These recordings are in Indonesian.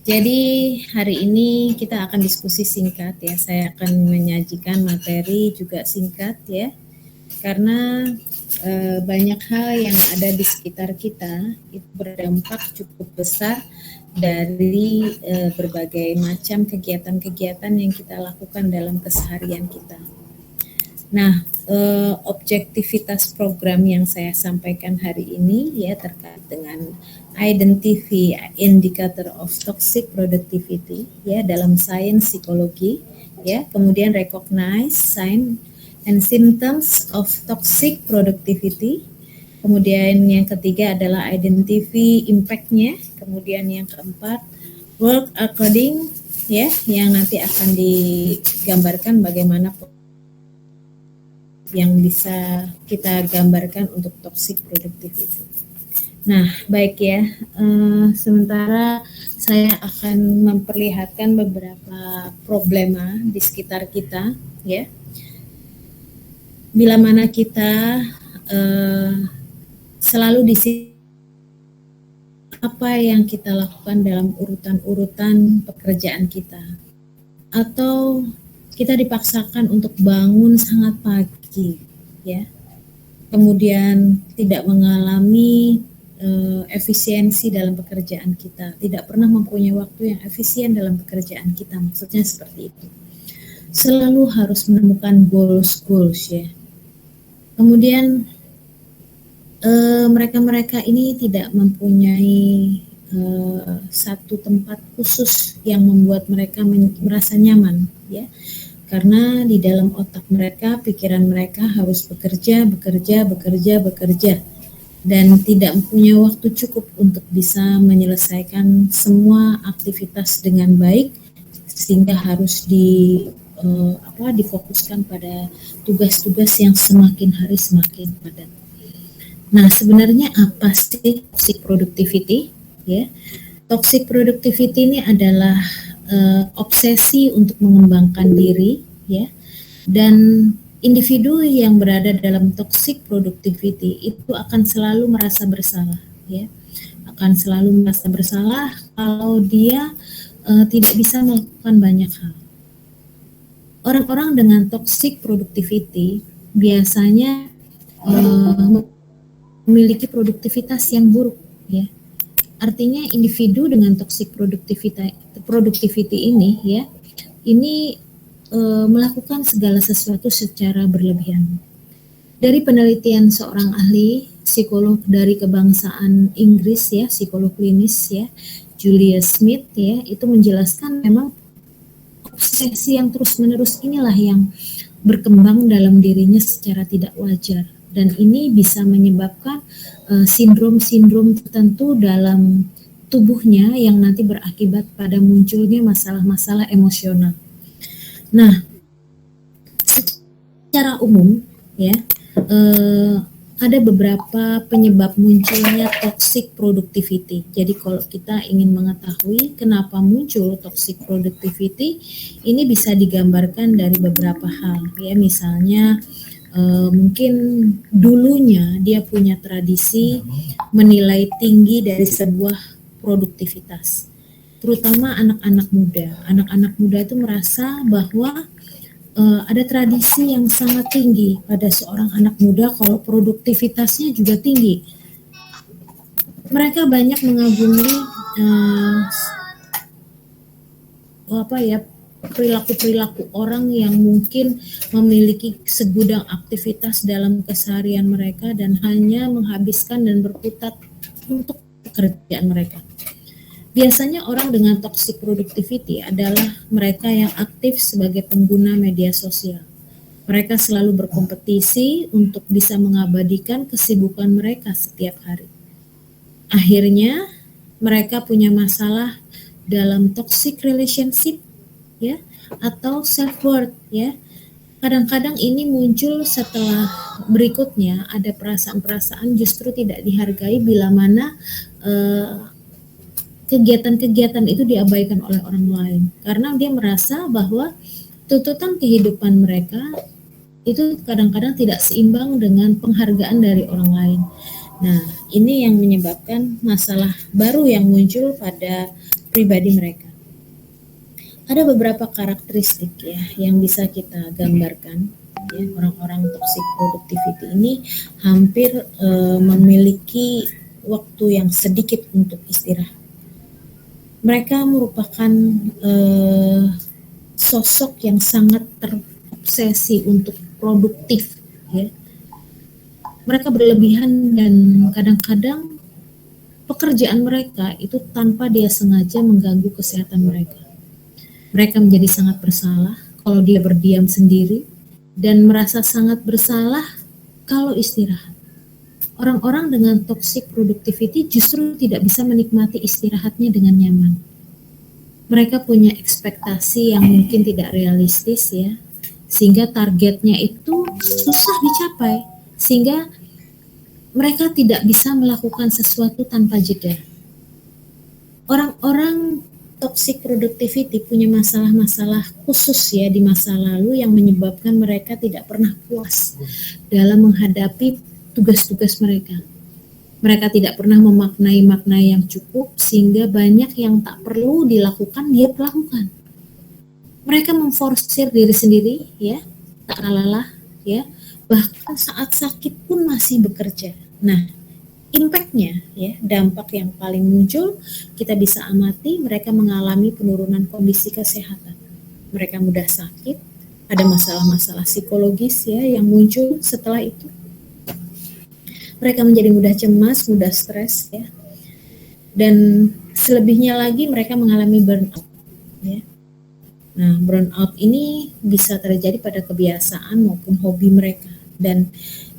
Jadi hari ini kita akan diskusi singkat ya. Saya akan menyajikan materi juga singkat ya. Karena banyak hal yang ada di sekitar kita itu berdampak cukup besar dari berbagai macam kegiatan-kegiatan yang kita lakukan dalam keseharian kita. Nah, objektivitas program yang saya sampaikan hari ini ya terkait dengan identify indicator of toxic productivity ya dalam sains psikologi ya, kemudian recognize sign and symptoms of toxic productivity. Kemudian yang ketiga adalah identify impact-nya, kemudian yang keempat work according ya yang nanti akan digambarkan bagaimana yang bisa kita gambarkan untuk toxic productivity. Nah, baik ya. Sementara saya akan memperlihatkan beberapa problema di sekitar kita, ya. Bila mana kita selalu di apa yang kita lakukan dalam urutan-urutan pekerjaan kita, atau kita dipaksakan untuk bangun sangat pagi, ya. Kemudian tidak mengalami efisiensi dalam pekerjaan kita, tidak pernah mempunyai waktu yang efisien dalam pekerjaan kita, maksudnya seperti itu. Selalu harus menemukan goals ya. Kemudian mereka-mereka ini tidak mempunyai satu tempat khusus yang membuat mereka merasa nyaman, ya. Karena di dalam otak mereka, pikiran mereka harus bekerja, dan tidak mempunyai waktu cukup untuk bisa menyelesaikan semua aktivitas dengan baik, sehingga harus difokuskan pada tugas-tugas yang semakin hari semakin padat. Nah, sebenarnya apa sih toxic productivity? Ya, toxic productivity ini adalah obsesi untuk mengembangkan diri, ya, dan individu yang berada dalam toxic productivity itu akan selalu merasa bersalah, ya, akan selalu merasa bersalah kalau dia tidak bisa melakukan banyak hal. Orang-orang dengan toxic productivity biasanya memiliki produktivitas yang buruk, ya. Artinya individu dengan toxic productivity ini, ya, ini melakukan segala sesuatu secara berlebihan. Dari penelitian seorang ahli psikolog dari kebangsaan Inggris, ya, psikolog klinis, ya, Julia Smith, ya, itu menjelaskan memang obsesi yang terus-menerus inilah yang berkembang dalam dirinya secara tidak wajar, dan ini bisa menyebabkan sindrom-sindrom tertentu dalam tubuhnya yang nanti berakibat pada munculnya masalah-masalah emosional. Nah, secara umum, ya, ada beberapa penyebab munculnya toxic productivity. Jadi kalau kita ingin mengetahui kenapa muncul toxic productivity, ini bisa digambarkan dari beberapa hal, ya. Misalnya mungkin dulunya dia punya tradisi menilai tinggi dari sebuah produktivitas, terutama anak-anak muda. Anak-anak muda itu merasa bahwa ada tradisi yang sangat tinggi pada seorang anak muda kalau produktivitasnya juga tinggi. Mereka banyak mengagumi perilaku-perilaku orang yang mungkin memiliki segudang aktivitas dalam keseharian mereka dan hanya menghabiskan dan berkutat untuk pekerjaan mereka. Biasanya orang dengan toxic productivity adalah mereka yang aktif sebagai pengguna media sosial. Mereka selalu berkompetisi untuk bisa mengabadikan kesibukan mereka setiap hari. Akhirnya mereka punya masalah dalam toxic relationship, ya, atau self-worth, ya. Kadang-kadang ini muncul setelah berikutnya ada perasaan-perasaan justru tidak dihargai bila mana kegiatan-kegiatan itu diabaikan oleh orang lain, karena dia merasa bahwa tuntutan kehidupan mereka itu kadang-kadang tidak seimbang dengan penghargaan dari orang lain. Nah, ini yang menyebabkan masalah baru yang muncul pada pribadi mereka. Ada beberapa karakteristik ya yang bisa kita gambarkan. Ya, orang-orang toxic productivity ini hampir memiliki waktu yang sedikit untuk istirahat. Mereka merupakan sosok yang sangat terobsesi untuk produktif. Ya. Mereka berlebihan dan kadang-kadang pekerjaan mereka itu tanpa dia sengaja mengganggu kesehatan mereka. Mereka menjadi sangat bersalah kalau dia berdiam sendiri dan merasa sangat bersalah kalau istirahat. Orang-orang dengan toxic productivity justru tidak bisa menikmati istirahatnya dengan nyaman. Mereka punya ekspektasi yang mungkin tidak realistis ya, sehingga targetnya itu susah dicapai, sehingga mereka tidak bisa melakukan sesuatu tanpa jeda. Orang-orang toxic productivity punya masalah-masalah khusus ya di masa lalu yang menyebabkan mereka tidak pernah puas dalam menghadapi tugas-tugas mereka. Mereka tidak pernah memaknai makna yang cukup sehingga banyak yang tak perlu dilakukan dia lakukan. Mereka memforsir diri sendiri ya, tak lelah ya, bahkan saat sakit pun masih bekerja. Nah, impact-nya ya, dampak yang paling muncul kita bisa amati mereka mengalami penurunan kondisi kesehatan. Mereka mudah sakit, ada masalah-masalah psikologis ya yang muncul setelah itu. Mereka menjadi mudah cemas, mudah stres ya. Dan selebihnya lagi mereka mengalami burnout ya. Nah, burnout ini bisa terjadi pada kebiasaan maupun hobi mereka dan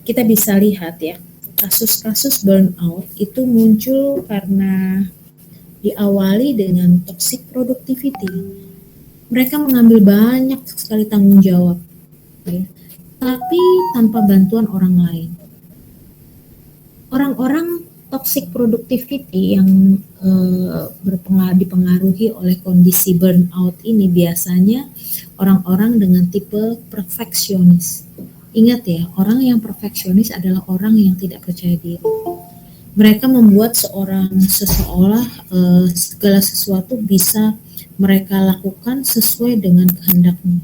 kita bisa lihat ya kasus-kasus burnout itu muncul karena diawali dengan toxic productivity. Mereka mengambil banyak sekali tanggung jawab, ya, tapi tanpa bantuan orang lain. Orang-orang toxic productivity yang dipengaruhi oleh kondisi burnout ini biasanya orang-orang dengan tipe perfeksionis. Ingat ya, orang yang perfeksionis adalah orang yang tidak percaya diri. Mereka membuat seseolah segala sesuatu bisa mereka lakukan sesuai dengan kehendaknya.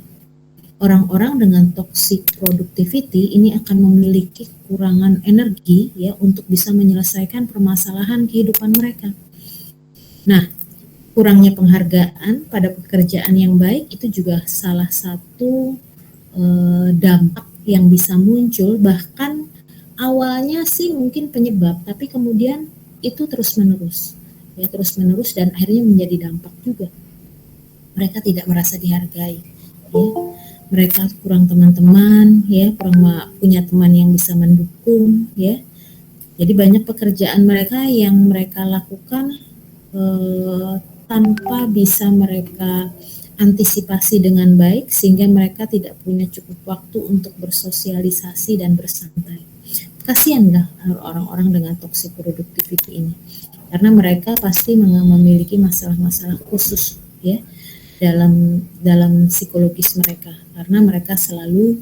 Orang-orang dengan toxic productivity ini akan memiliki kekurangan energi ya untuk bisa menyelesaikan permasalahan kehidupan mereka. Nah, kurangnya penghargaan pada pekerjaan yang baik itu juga salah satu dampak yang bisa muncul, bahkan awalnya sih mungkin penyebab, tapi kemudian itu terus-menerus dan akhirnya menjadi dampak juga. Mereka tidak merasa dihargai, ya. Mereka kurang teman-teman, ya, kurang punya teman yang bisa mendukung, ya. Jadi banyak pekerjaan mereka yang mereka lakukan tanpa bisa mereka antisipasi dengan baik sehingga mereka tidak punya cukup waktu untuk bersosialisasi dan bersantai. Kasihanlah orang-orang dengan toxic productivity ini, karena mereka pasti memiliki masalah-masalah khusus ya dalam psikologis mereka, karena mereka selalu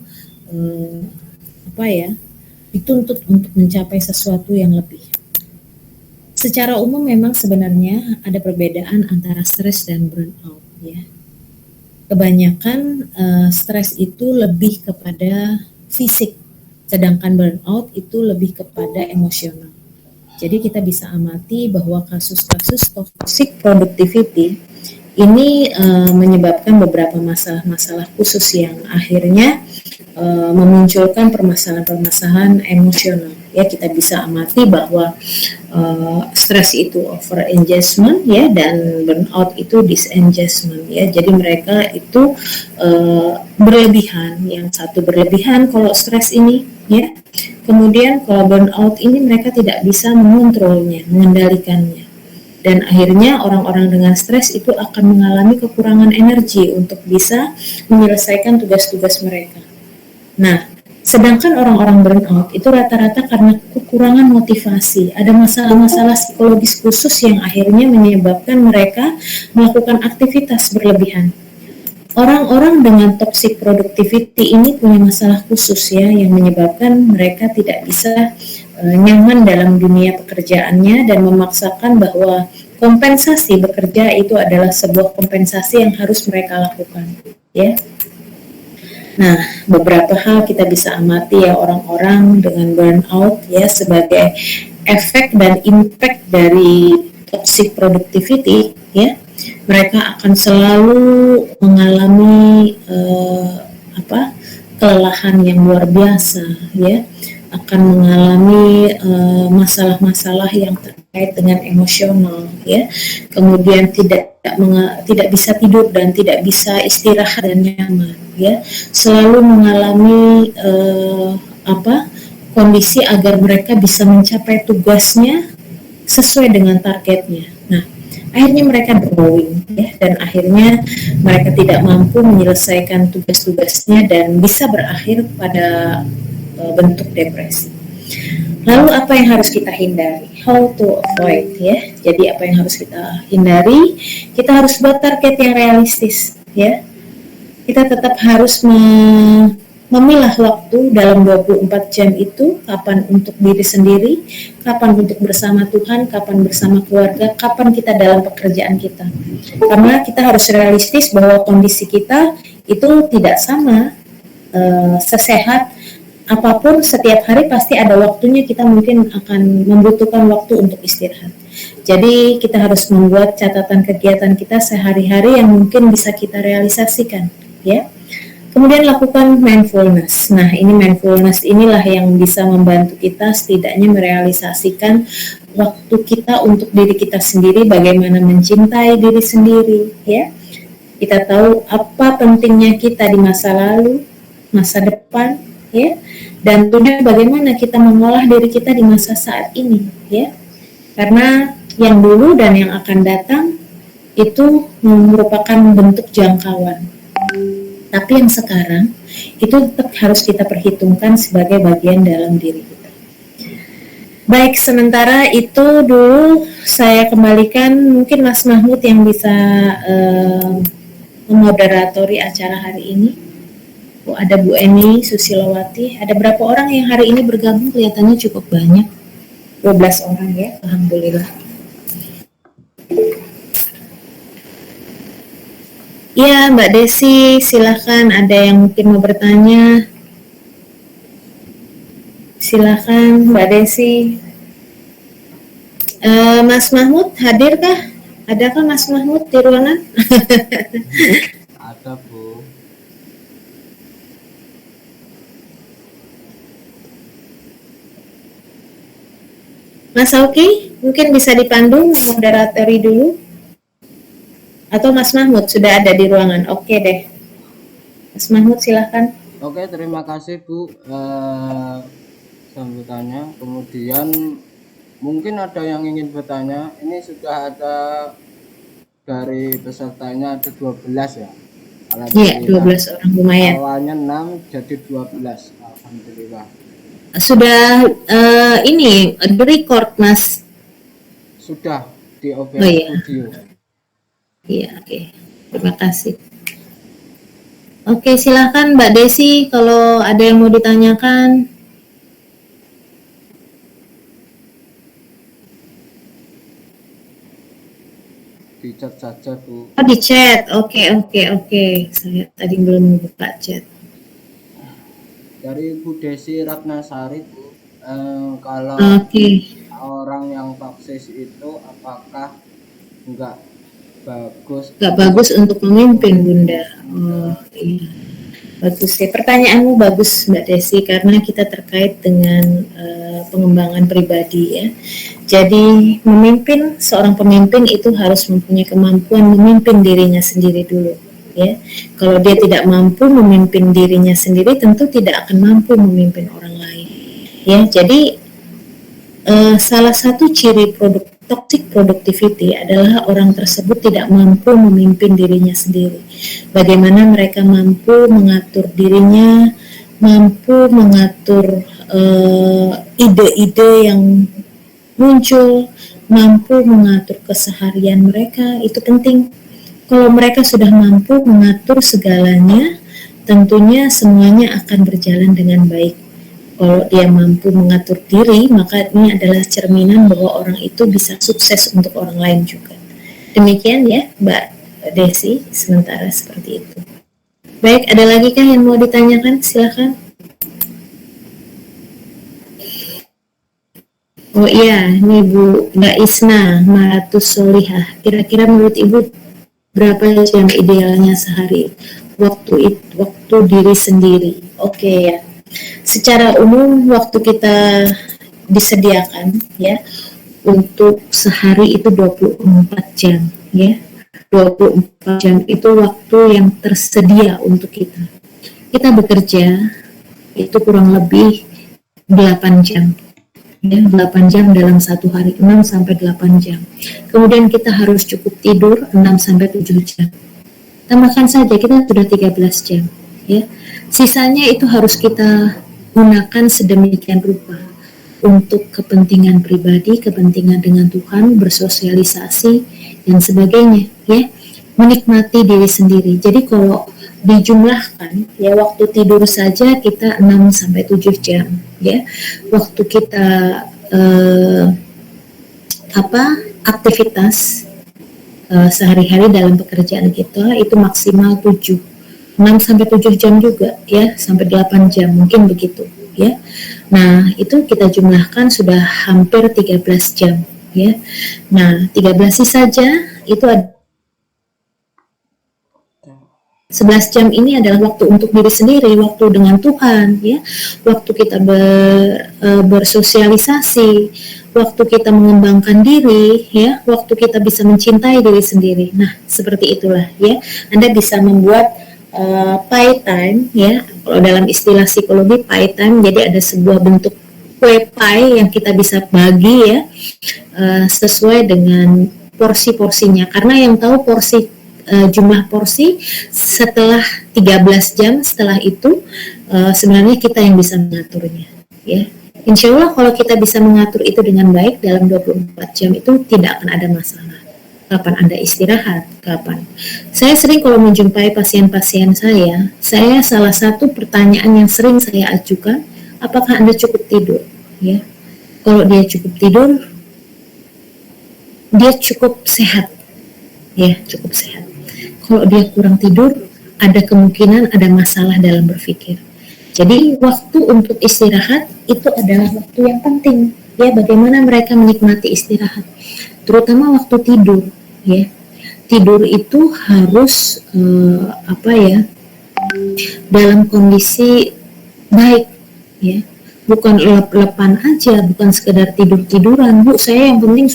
dituntut untuk mencapai sesuatu yang lebih. Secara umum memang sebenarnya ada perbedaan antara stres dan burnout ya. Kebanyakan stres itu lebih kepada fisik, sedangkan burnout itu lebih kepada emosional. Jadi kita bisa amati bahwa kasus-kasus toxic productivity ini menyebabkan beberapa masalah-masalah khusus yang akhirnya memunculkan permasalahan-permasalahan emosional. Ya, kita bisa amati bahwa stres itu over engagement ya, dan burnout itu disengagement ya. Jadi mereka itu berlebihan. Yang satu berlebihan kalau stres ini ya. Kemudian kalau burnout ini mereka tidak bisa mengontrolnya, mengendalikannya. Dan akhirnya orang-orang dengan stres itu akan mengalami kekurangan energi untuk bisa menyelesaikan tugas-tugas mereka. Nah, sedangkan orang-orang burnout itu rata-rata karena kekurangan motivasi. Ada masalah-masalah psikologis khusus yang akhirnya menyebabkan mereka melakukan aktivitas berlebihan. Orang-orang dengan toxic productivity ini punya masalah khusus ya, yang menyebabkan mereka tidak bisa nyaman dalam dunia pekerjaannya dan memaksakan bahwa kompensasi bekerja itu adalah sebuah kompensasi yang harus mereka lakukan, ya. Nah, beberapa hal kita bisa amati ya orang-orang dengan burnout ya sebagai efek dan impact dari toxic productivity ya. Mereka akan selalu mengalami kelelahan yang luar biasa ya, akan mengalami masalah-masalah yang terkait dengan emosional ya, kemudian tidak bisa tidur dan tidak bisa istirahat dan nyaman ya, selalu mengalami kondisi agar mereka bisa mencapai tugasnya sesuai dengan targetnya. Nah, akhirnya mereka drawing ya, dan akhirnya mereka tidak mampu menyelesaikan tugas-tugasnya dan bisa berakhir pada bentuk depresi. Lalu apa yang harus kita hindari? How to avoid ya. Jadi apa yang harus kita hindari? Kita harus buat target yang realistis ya. Kita tetap harus memilah waktu dalam 24 jam itu, kapan untuk diri sendiri, kapan untuk bersama Tuhan, kapan bersama keluarga, kapan kita dalam pekerjaan kita. Karena kita harus realistis bahwa kondisi kita itu tidak sama, sesehat apapun setiap hari pasti ada waktunya kita mungkin akan membutuhkan waktu untuk istirahat. Jadi kita harus membuat catatan kegiatan kita sehari-hari yang mungkin bisa kita realisasikan, ya. Kemudian lakukan mindfulness. Nah, ini mindfulness inilah yang bisa membantu kita setidaknya merealisasikan waktu kita untuk diri kita sendiri, bagaimana mencintai diri sendiri, ya. Kita tahu apa pentingnya kita di masa lalu, masa depan, ya. Dan tentunya bagaimana kita mengolah diri kita di masa saat ini, ya. Karena yang dulu dan yang akan datang itu merupakan bentuk jangkauan. Tapi yang sekarang itu tetap harus kita perhitungkan sebagai bagian dalam diri kita. Baik, sementara itu dulu saya kembalikan mungkin Mas Mahmud yang bisa memoderatori acara hari ini. Ada Bu Eni Susilowati, ada berapa orang yang hari ini bergabung? Kelihatannya cukup banyak, 12 orang ya, alhamdulillah. Iya, Mbak Desi, silahkan ada yang mungkin mau bertanya. Silahkan Mbak Desi. Mas Mahmud hadirkah? Adakah Mas Mahmud di ruangan? Ada, Bu. Mas Auki, mungkin bisa dipandu moderatori dulu. Atau Mas Mahmud sudah ada di ruangan? Oke deh. Mas Mahmud silahkan. Oke, terima kasih Bu sambutannya. Kemudian mungkin ada yang ingin bertanya. Ini sudah ada dari pesertanya ada 12 ya. Iya, 12 orang, lumayan. Awalnya 6 jadi 12. Alhamdulillah. Sudah ini record Mas? Sudah di OBS Studio. Iya, oke. Terima kasih. Oke, silakan Mbak Desi kalau ada yang mau ditanyakan. Di chat saja, Bu. Oh, di chat. Oke. Saya tadi belum buka chat. Dari Bu Desi Ratnasari, Bu. Kalau orang yang toksis itu apakah enggak bagus untuk memimpin, Bunda? Oh, iya. Bagus ya, pertanyaanmu bagus Mbak Desi, karena kita terkait dengan pengembangan pribadi ya. Jadi seorang pemimpin itu harus mempunyai kemampuan memimpin dirinya sendiri dulu ya. Kalau dia tidak mampu memimpin dirinya sendiri, tentu tidak akan mampu memimpin orang lain ya. Jadi salah satu ciri toxic productivity adalah orang tersebut tidak mampu memimpin dirinya sendiri. Bagaimana mereka mampu mengatur dirinya, mampu mengatur ide-ide yang muncul, mampu mengatur keseharian mereka, itu penting. Kalau mereka sudah mampu mengatur segalanya, tentunya semuanya akan berjalan dengan baik. Kalau dia mampu mengatur diri, maka ini adalah cerminan bahwa orang itu bisa sukses untuk orang lain juga. Demikian ya Mbak Desi, sementara seperti itu. Baik, ada lagi kah yang mau ditanyakan? Silakan. Oh iya, nih Bu Mbak Isna Maratus Solihah. Kira-kira menurut Ibu berapa jam idealnya sehari? Waktu diri sendiri. Oke ya. Secara umum waktu kita disediakan ya untuk sehari itu 24 jam ya. 24 jam itu waktu yang tersedia untuk kita. Kita bekerja itu kurang lebih 8 jam. Ya, 8 jam dalam satu hari, 6 sampai 8 jam. Kemudian kita harus cukup tidur 6 sampai 7 jam. Tambahkan saja kita sudah 13 jam ya. Sisanya itu harus kita gunakan sedemikian rupa untuk kepentingan pribadi, kepentingan dengan Tuhan, bersosialisasi dan sebagainya ya. Menikmati diri sendiri. Jadi kalau dijumlahkan ya, waktu tidur saja kita 6 sampai 7 jam ya. Waktu kita aktivitas sehari-hari dalam pekerjaan kita itu maksimal 6 sampai 7 jam juga ya, sampai 8 jam mungkin begitu ya. Nah, itu kita jumlahkan sudah hampir 13 jam ya. Nah, 13 saja itu ada 11 jam ini adalah waktu untuk diri sendiri, waktu dengan Tuhan ya, waktu kita bersosialisasi, waktu kita mengembangkan diri ya, waktu kita bisa mencintai diri sendiri. Nah, seperti itulah ya. Anda bisa membuat pie time ya, kalau dalam istilah psikologi pie time, jadi ada sebuah bentuk kue pie yang kita bisa bagi ya, sesuai dengan porsi-porsinya, karena yang tahu jumlah porsi setelah 13 jam setelah itu sebenarnya kita yang bisa mengaturnya ya. Insya Allah kalau kita bisa mengatur itu dengan baik dalam 24 jam itu tidak akan ada masalah. Kapan Anda istirahat, kapan. Saya sering kalau menjumpai pasien-pasien saya salah satu pertanyaan yang sering saya ajukan, apakah Anda cukup tidur ya. Kalau dia cukup tidur, dia cukup sehat ya, cukup sehat. Kalau dia kurang tidur, ada kemungkinan ada masalah dalam berpikir. Jadi waktu untuk istirahat itu adalah waktu yang penting ya. Bagaimana mereka menikmati istirahat, terutama waktu tidur ya. Tidur itu harus dalam kondisi baik ya, bukan lep-lepan aja, bukan sekedar tidur-tiduran. Bu, saya yang penting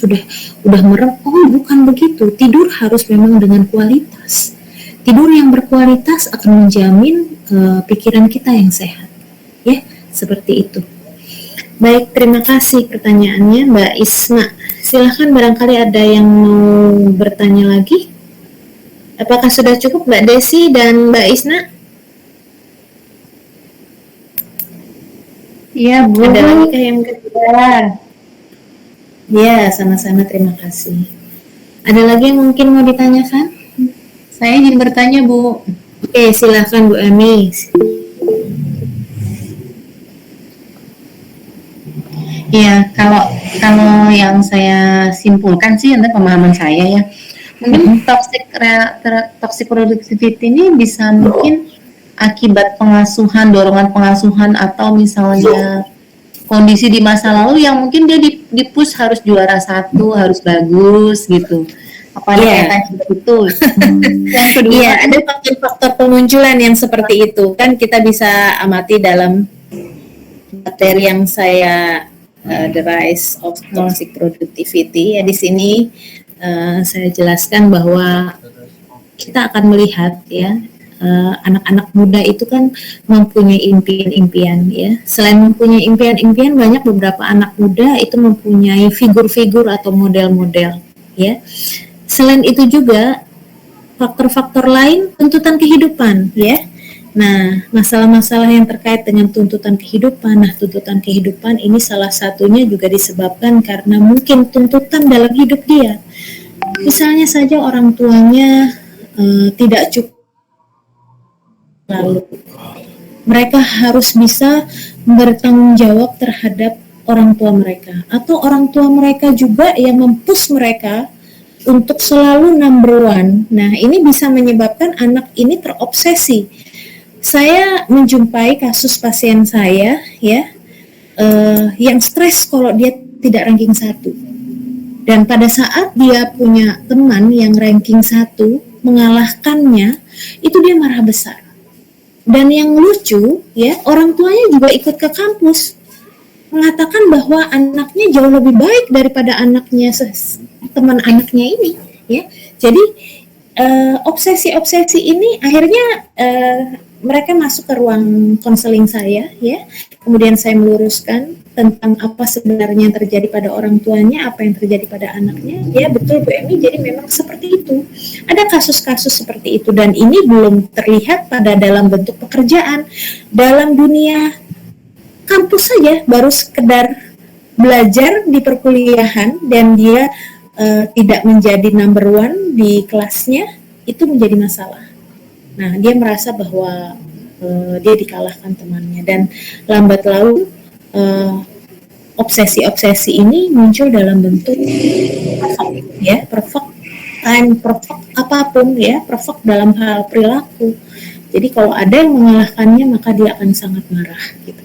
udah merem. Oh, bukan begitu. Tidur harus memang dengan kualitas. Tidur yang berkualitas akan menjamin pikiran kita yang sehat. Ya, seperti itu. Baik, terima kasih pertanyaannya Mbak Isna. Silahkan barangkali ada yang mau bertanya lagi. Apakah sudah cukup Mbak Desi dan Mbak Isna? Iya, Bu. Ada lagi kah yang kedua? Ya, sama-sama, terima kasih. Ada lagi yang mungkin mau ditanyakan? Saya ingin bertanya, Bu. Oke, silakan Bu Ami. Iya, kalau yang saya simpulkan sih untuk pemahaman saya ya, mungkin toxic productivity ini bisa mungkin akibat dorongan pengasuhan atau misalnya kondisi di masa lalu yang mungkin dia di-push harus juara 1, harus bagus gitu. Apa kaitannya itu? Yang kedua, Iya, ada faktor-faktor pemunculan yang seperti itu. Kan kita bisa amati dalam materi yang saya The Rise of Toxic Productivity ya. Di sini saya jelaskan bahwa kita akan melihat ya, anak-anak muda itu kan mempunyai impian-impian ya. Selain mempunyai impian-impian, banyak beberapa anak muda itu mempunyai figur-figur atau model-model ya. Selain itu juga faktor-faktor lain, tuntutan kehidupan ya. Nah, masalah-masalah yang terkait dengan tuntutan kehidupan. Nah, tuntutan kehidupan ini salah satunya juga disebabkan karena mungkin tuntutan dalam hidup dia. Misalnya saja orang tuanya tidak cukup, lalu Mereka harus bisa bertanggung jawab terhadap orang tua mereka, atau orang tua mereka juga yang mempush mereka untuk selalu number one. Nah, ini bisa menyebabkan anak ini terobsesi. Saya menjumpai kasus pasien saya ya, yang stres kalau dia tidak ranking 1. Dan pada saat dia punya teman yang ranking 1 mengalahkannya, itu dia marah besar. Dan yang lucu ya, orang tuanya juga ikut ke kampus mengatakan bahwa anaknya jauh lebih baik daripada anaknya teman anaknya ini ya. Jadi obsesi-obsesi ini akhirnya mereka masuk ke ruang konseling saya ya. Kemudian saya meluruskan tentang apa sebenarnya yang terjadi pada orang tuanya, apa yang terjadi pada anaknya. Ya betul Bu Emi, jadi memang seperti itu. Ada kasus-kasus seperti itu dan ini belum terlihat pada dalam bentuk pekerjaan. Dalam dunia kampus saja baru sekedar belajar di perkuliahan dan dia tidak menjadi number one di kelasnya, itu menjadi masalah. Nah, dia merasa bahwa dia dikalahkan temannya dan lambat laun obsesi-obsesi ini muncul dalam bentuk perfect time, perfect apapun ya, perfect dalam hal perilaku. Jadi kalau ada yang mengalahkannya maka dia akan sangat marah gitu.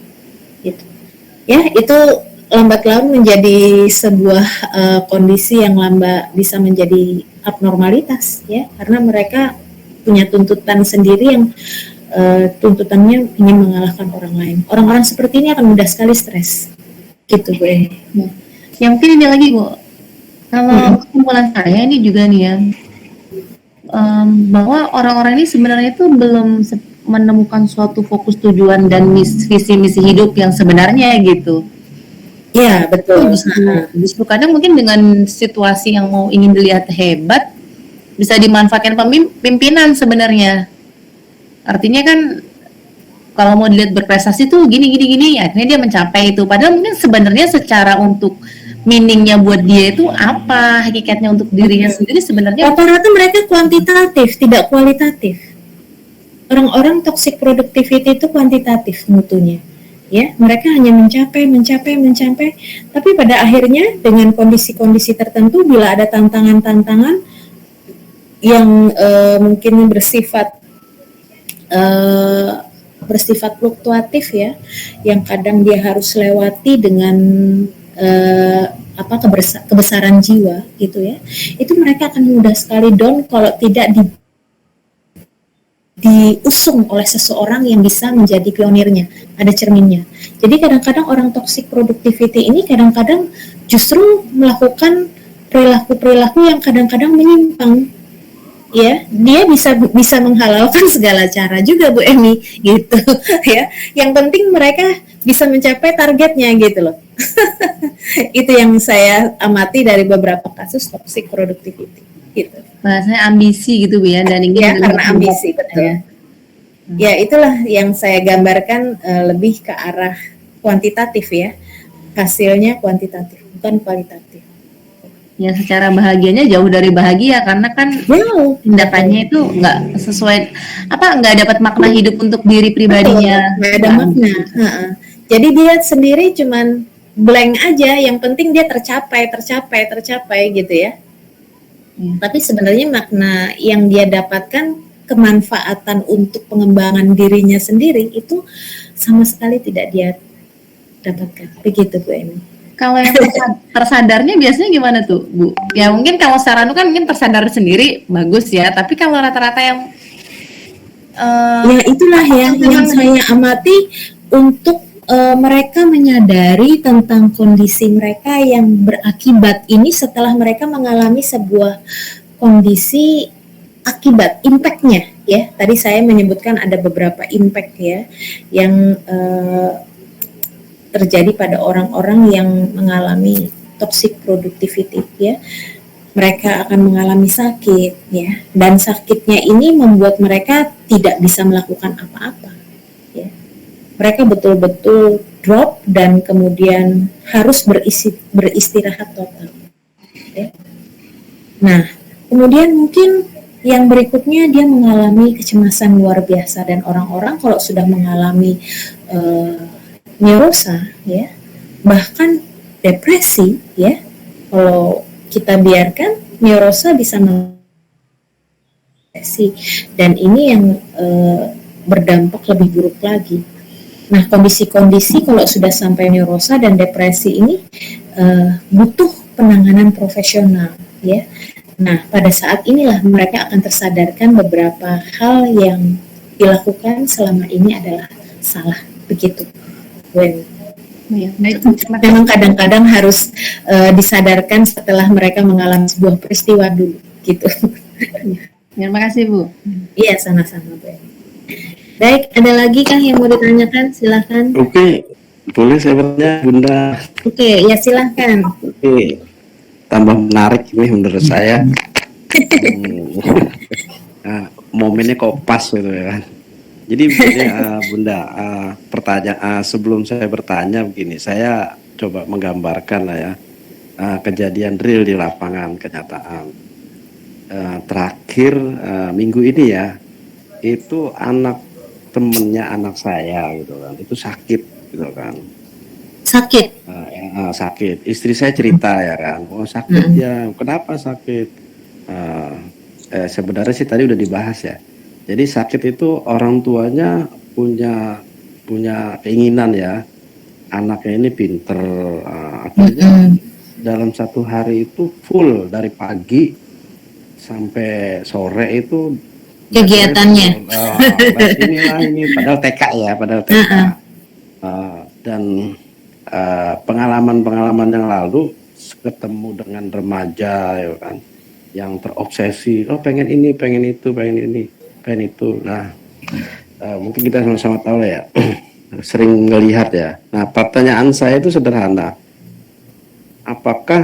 Ya, itu lambat laun menjadi sebuah kondisi yang bisa menjadi abnormalitas ya, karena mereka punya tuntutan sendiri yang tuntutannya ingin mengalahkan orang lain. Orang-orang seperti ini akan mudah sekali stres. Gitu Bu. Yang mungkin ini lagi Bu, kalau kesimpulan saya ini juga nih ya, bahwa orang-orang ini sebenarnya itu belum menemukan suatu fokus tujuan dan visi misi hidup yang sebenarnya gitu. Ya betul. Justru kadang mungkin dengan situasi yang mau ingin dilihat hebat bisa dimanfaatkan pimpinan sebenarnya. Artinya kan kalau mau dilihat berprestasi tuh gini akhirnya dia mencapai itu. Padahal mungkin sebenarnya secara untuk meaningnya buat dia itu apa, hakikatnya untuk dirinya sendiri sebenarnya rata-rata mereka kuantitatif, tidak kualitatif. Orang-orang toxic productivity itu kuantitatif mutunya. Ya, mereka hanya mencapai, tapi pada akhirnya dengan kondisi-kondisi tertentu bila ada tantangan-tantangan yang mungkin bersifat fluktuatif ya, yang kadang dia harus lewati dengan kebesaran jiwa gitu ya, itu mereka akan mudah sekali down kalau tidak diusung oleh seseorang yang bisa menjadi pionirnya, ada cerminnya. Jadi kadang-kadang orang toxic productivity ini kadang-kadang justru melakukan perilaku-perilaku yang kadang-kadang menyimpang. Ya, dia bisa menghalalkan segala cara juga Bu Emi gitu ya. Yang penting mereka bisa mencapai targetnya gitu loh. Itu yang saya amati dari beberapa kasus toxic productivity gitu. Bahasanya ambisi gitu Bu ya, dan ingin ya karena ambisi betul ya. Ya itulah yang saya gambarkan, lebih ke arah kuantitatif ya, hasilnya kuantitatif bukan kualitatif. Ya secara bahagianya jauh dari bahagia karena kan tindakannya itu nggak sesuai nggak dapat makna hidup untuk diri pribadinya. Nggak ada makna. Jadi dia sendiri cuman blank aja, yang penting dia tercapai gitu ya. Tapi sebenarnya makna yang dia dapatkan, kemanfaatan untuk pengembangan dirinya sendiri itu sama sekali tidak dia dapatkan. Begitu Bu Emi. Kalau yang tersadarnya biasanya gimana tuh Bu? Ya mungkin kalau Saranu kan mungkin tersadar sendiri bagus ya, tapi kalau rata-rata yang ya itulah yang saya amati untuk mereka menyadari tentang kondisi mereka yang berakibat ini setelah mereka mengalami sebuah kondisi akibat, impact-nya ya. Tadi saya menyebutkan ada beberapa impact ya yang terjadi pada orang-orang yang mengalami toxic productivity ya. Mereka akan mengalami sakit ya, dan sakitnya ini membuat mereka tidak bisa melakukan apa-apa ya. Mereka betul-betul drop dan kemudian harus beristirahat total ya. Nah, kemudian mungkin Yang berikutnya dia mengalami kecemasan luar biasa, dan orang-orang kalau sudah mengalami neurosa ya, bahkan depresi ya, kalau kita biarkan neurosa bisa depresi, dan ini yang berdampak lebih buruk lagi. Nah, kondisi-kondisi kalau sudah sampai neurosa dan depresi ini butuh penanganan profesional ya. Nah, pada saat inilah mereka akan tersadarkan beberapa hal yang dilakukan selama ini adalah salah, begitu. Ya, baik. Memang kadang-kadang harus disadarkan setelah mereka mengalami sebuah peristiwa dulu, gitu. Terima kasih Bu. Iya, sama-sama Bu. Baik, ada lagi kah yang mau ditanyakan? Silahkan. Oke, boleh saya bertanya Bunda? Oke, ya silahkan. Oke, tambah menarik ini menurut saya. Nah, momennya kok pas gitu ya kan. Jadi begini Bunda, pertanyaan sebelum saya bertanya begini, saya coba menggambarkan lah ya kejadian real di lapangan, kenyataan. Terakhir minggu ini ya, itu temennya anak saya gitu kan, itu sakit gitu kan. Sakit? Sakit. Istri saya cerita ya kan, oh sakit ya, kenapa sakit? Sebenarnya sih tadi udah dibahas ya. Jadi sakit itu orang tuanya punya keinginan ya, anaknya ini pinter, akhirnya dalam satu hari itu full dari pagi sampai sore itu kegiatannya. Ini padahal TK ya, padahal TK. Dan pengalaman-pengalaman yang lalu ketemu dengan remaja ya kan, yang terobsesi, oh pengen ini, pengen itu, pengen ini, pengen itu. Nah, mungkin kita sama-sama tahu ya, sering melihat ya. Nah, pertanyaan saya itu sederhana. Apakah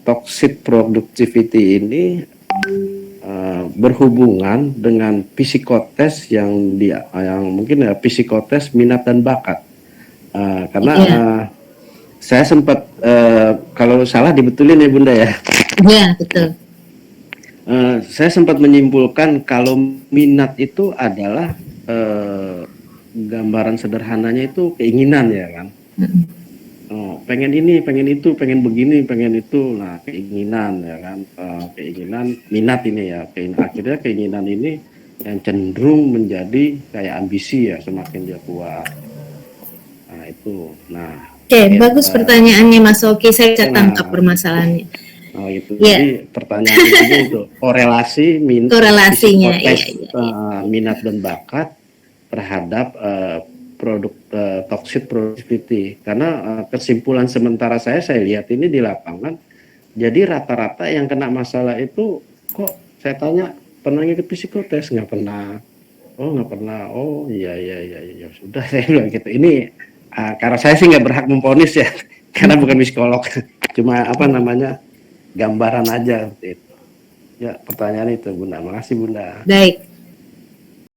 toxic productivity ini berhubungan dengan psikotes yang mungkin ya psikotes minat dan bakat? Karena saya sempat kalau salah dibetulin ya Bunda ya. Iya, betul. Saya sempat menyimpulkan kalau minat itu adalah gambaran sederhananya itu keinginan ya kan. Pengen ini, pengen itu, pengen begini, pengen itu. Nah, keinginan ya kan, keinginan minat ini ya. Akhirnya keinginan ini yang cenderung menjadi kayak ambisi ya semakin dia kuat. Nah itu. Nah. Oke, bagus pertanyaannya Mas Oki. Saya bisa tangkap permasalahannya. Oh itu. Jadi pertanyaan itu korelasinya minat dan bakat terhadap produk toxic productivity. Karena kesimpulan sementara saya lihat ini di lapangan, jadi rata-rata yang kena masalah itu kok saya tanya pernah ngikut psikotes, nggak pernah. Oh nggak pernah. Oh iya sudah saya bilang gitu. Ini karena saya sih nggak berhak memvonis ya, karena bukan psikolog. Cuma gambaran aja gitu. Ya pertanyaan itu Bunda. Makasih Bunda. Baik.